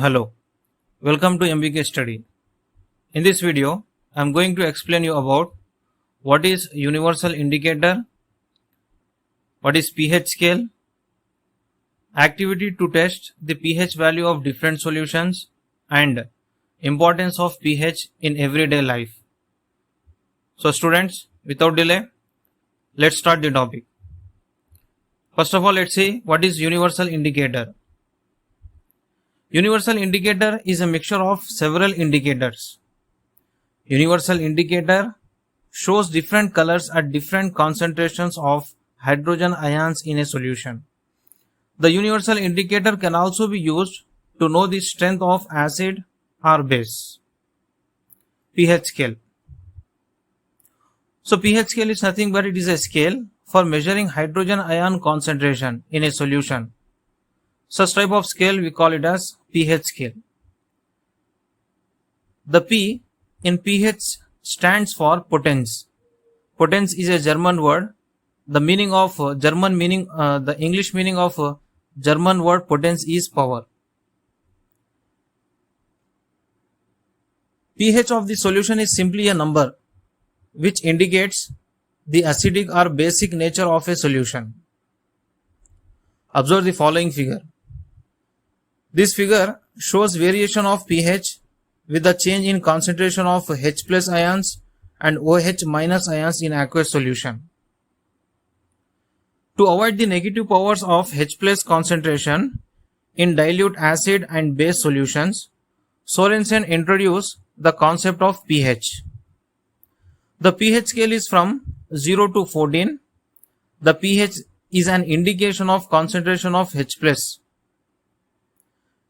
Hello, welcome to MBK Study. In this video, I am going to explain you about what is universal indicator, what is pH scale, activity to test the pH value of different solutions, and importance of pH in everyday life. So students, without delay, let's start the topic. First of all, let's see what is universal indicator. Universal indicator is a mixture of several indicators. Universal indicator shows different colors at different concentrations of hydrogen ions in a solution. The universal indicator can also be used to know the strength of acid or base. pH scale. So pH scale is nothing but it is a scale for measuring hydrogen ion concentration in a solution. Such type of scale we call it as pH scale. The P in pH stands for potence. Potence is a German word. The meaning of the English meaning of German word potence is power. pH of the solution is simply a number which indicates the acidic or basic nature of a solution. Observe the following figure. This figure shows variation of pH with the change in concentration of H plus ions and OH minus ions in aqueous solution. To avoid the negative powers of H plus concentration in dilute acid and base solutions, Sorensen introduced the concept of pH. The pH scale is from 0 to 14. The pH is an indication of concentration of H plus.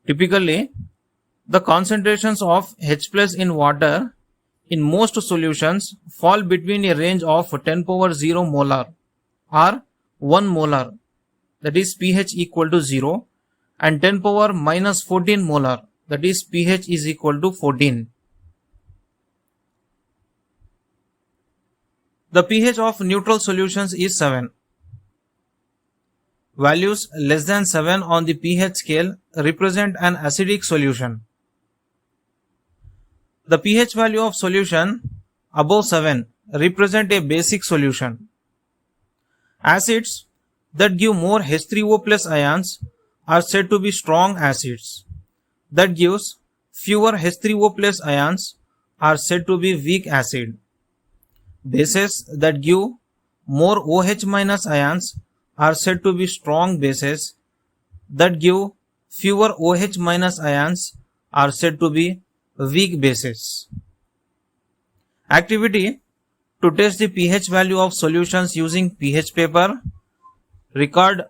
Typically, the concentrations of H plus in water in most solutions fall between a range of 10 power 0 molar or 1 molar, that is pH equal to 0, and 10 power minus 14 molar, that is pH is equal to 14. The pH of neutral solutions is 7. Values less than 7 on the pH scale represent an acidic solution. The pH value of solution above 7 represent a basic solution. Acids that give more H3O plus ions are said to be strong acids. That gives fewer H3O plus ions are said to be weak acid. Bases that give more OH minus ions are said to be strong bases. That give fewer OH minus ions are said to be weak bases. Activity to test the pH value of solutions using pH paper. Record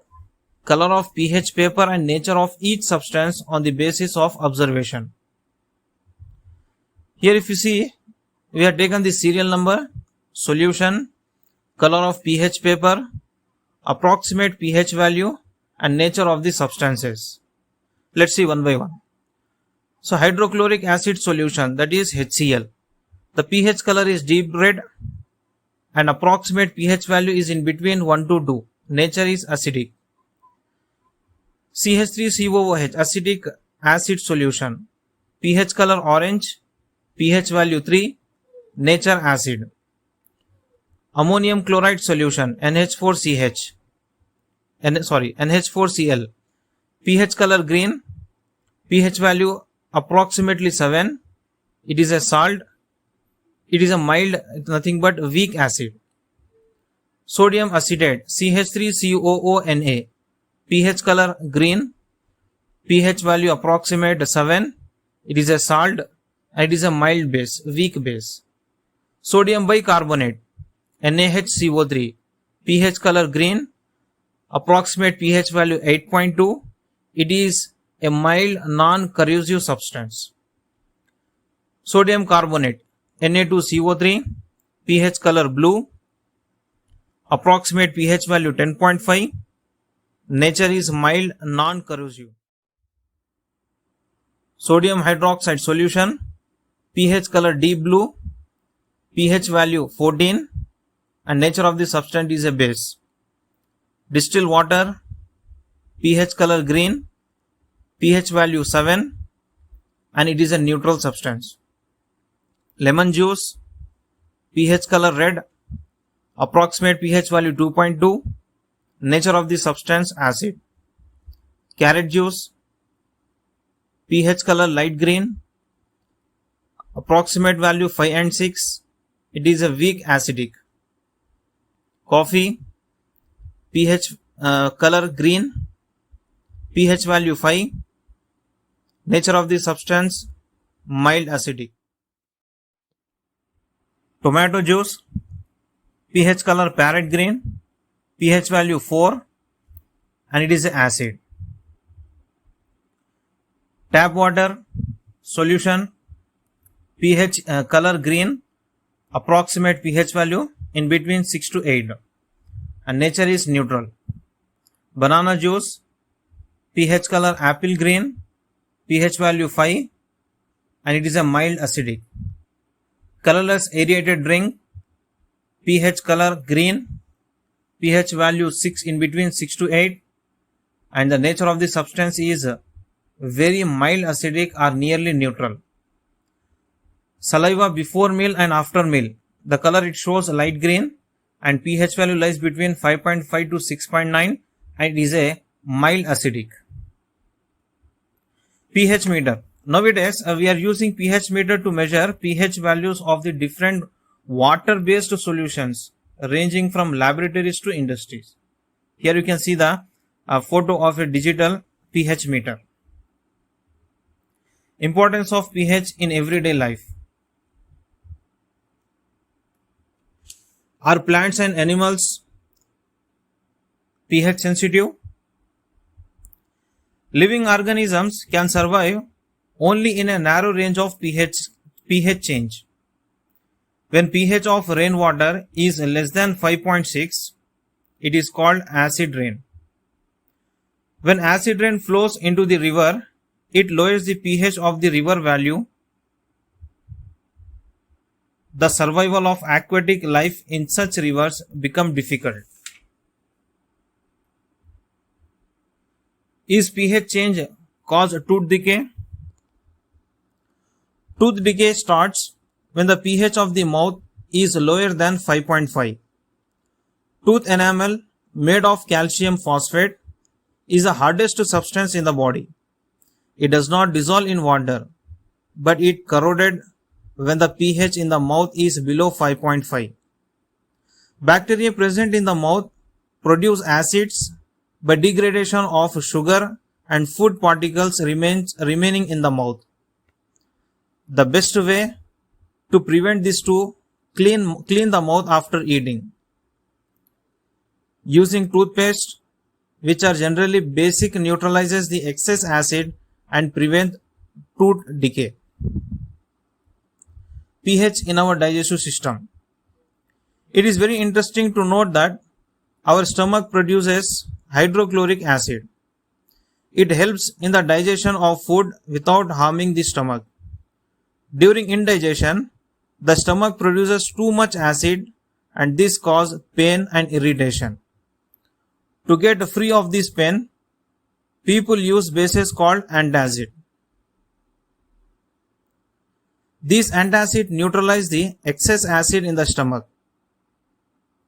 color of pH paper and nature of each substance on the basis of observation. Here if you see, we have taken the serial number, solution, color of pH paper, approximate pH value and nature of the substances. Let's see one by one. So hydrochloric acid solution, that is HCl. The pH color is deep red and approximate pH value is in between 1 to 2. Nature is acidic. CH3COOH acidic acid solution. pH color orange, pH value 3, nature acid. Ammonium chloride solution NH4CH. NH4Cl. pH color green, pH value approximately 7. It is a salt. It is a mild, nothing but weak acid. Sodium acetate CH3COONA. pH color green, pH value approximate 7. It is a salt and it is a mild base, weak base. Sodium bicarbonate NaHCO3. pH color green, approximate pH value 8.2. It is a mild non-corrosive substance. Sodium carbonate Na2CO3. pH color blue, approximate pH value 10.5. Nature is mild non-corrosive. Sodium hydroxide solution, pH color deep blue, pH value 14 and nature of the substance is a base. Distilled water, pH color green, pH value 7, and it is a neutral substance. Lemon juice, pH color red, approximate pH value 2.2, nature of the substance acid. Carrot juice, pH color light green, approximate value 5 and 6, it is a weak acidic. Coffee, pH color green, pH value 5, nature of the substance mild acidic. Tomato juice, pH color parrot green, pH value 4, and it is acid. Tap water solution, pH color green, approximate pH value in between 6 to 8, and nature is neutral. Banana juice, pH color apple green, pH value 5, and it is a mild acidic. Colorless aerated drink, pH color green, pH value 6 in between 6 to 8, and the nature of the substance is very mild acidic or nearly neutral. Saliva before meal and after meal, the color it shows light green and pH value lies between 5.5 to 6.9, and it is a mild acidic. pH meter. Nowadays, we are using pH meter to measure pH values of the different water-based solutions ranging from laboratories to industries. Here you can see the photo of a digital pH meter. Importance of pH in everyday life. Are plants and animals pH sensitive? Living organisms can survive only in a narrow range of pH change. When pH of rainwater is less than 5.6, it is called acid rain. When acid rain flows into the river, it lowers the pH of the river value. The survival of aquatic life in such rivers become difficult. Is pH change cause tooth decay? Tooth decay starts when the pH of the mouth is lower than 5.5. Tooth enamel made of calcium phosphate is the hardest substance in the body. It does not dissolve in water, but it corroded when the pH in the mouth is below 5.5. Bacteria present in the mouth produce acids by degradation of sugar and food particles remaining in the mouth. The best way to prevent this to clean the mouth after eating. Using toothpaste, which are generally basic, neutralizes the excess acid and prevent tooth decay. pH in our digestive system. It is very interesting to note that our stomach produces hydrochloric acid. It helps in the digestion of food without harming the stomach. During indigestion, the stomach produces too much acid and this causes pain and irritation. To get free of this pain, people use bases called antacid. These antacid neutralize the excess acid in the stomach.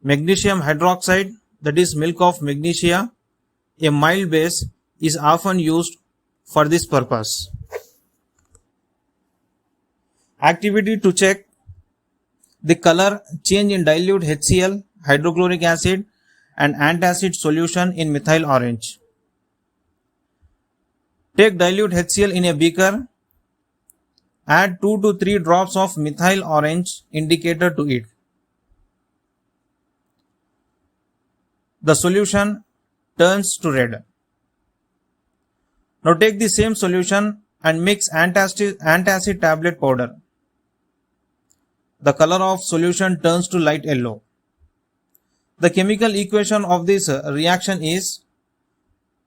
Magnesium hydroxide, that is milk of magnesia, a mild base, is often used for this purpose. Activity to check the color change in dilute HCl, hydrochloric acid, and antacid solution in methyl orange. Take dilute HCl in a beaker. Add 2 to 3 drops of methyl orange indicator to it. The solution turns to red. Now take the same solution and mix antacid tablet powder. The color of solution turns to light yellow. The chemical equation of this reaction is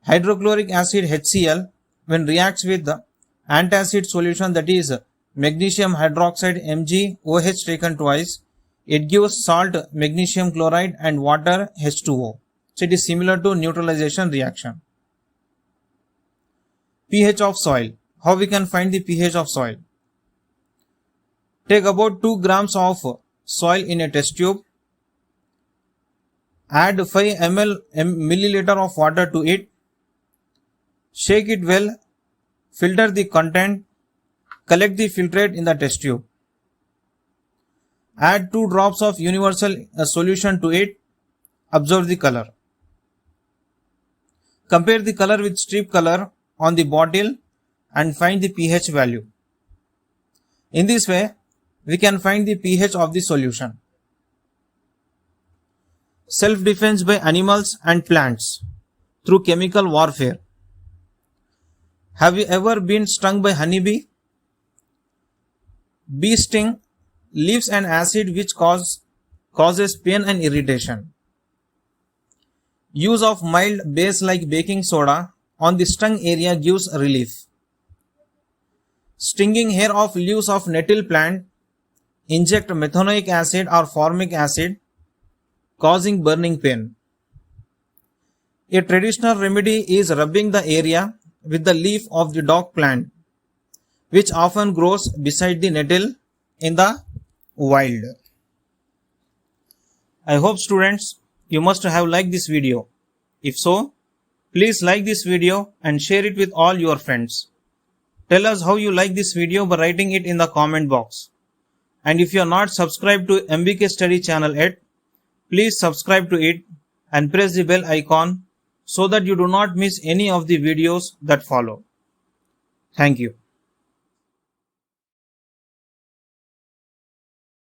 hydrochloric acid HCl when reacts with the antacid solution, that is magnesium hydroxide MgOH taken twice, it gives salt magnesium chloride and water H2O. So it is similar to neutralization reaction. pH of soil. how we can find the pH of soil. Take about 2 grams of soil in a test tube. Add 5 milliliter of water to it. Shake it well. Filter the content. Collect the filtrate in the test tube. Add 2 drops of universal solution to it. Observe the color. Compare the color with strip color on the bottle and find the pH value. In this way, we can find the pH of the solution. Self-defense by animals and plants through chemical warfare. Have you ever been stung by honeybee? Bee sting leaves an acid which causes pain and irritation. Use of mild base like baking soda on the stung area gives relief. Stinging hair of leaves of nettle plant, inject methanoic acid or formic acid, causing burning pain. A traditional remedy is rubbing the area with the leaf of the dock plant, which often grows beside the nettle in the wild. I hope students, you must have liked this video. If so, please like this video and share it with all your friends. Tell us how you like this video by writing it in the comment box. And if you are not subscribed to MBK Study channel yet, please subscribe to it and press the bell icon so that you do not miss any of the videos that follow. Thank you.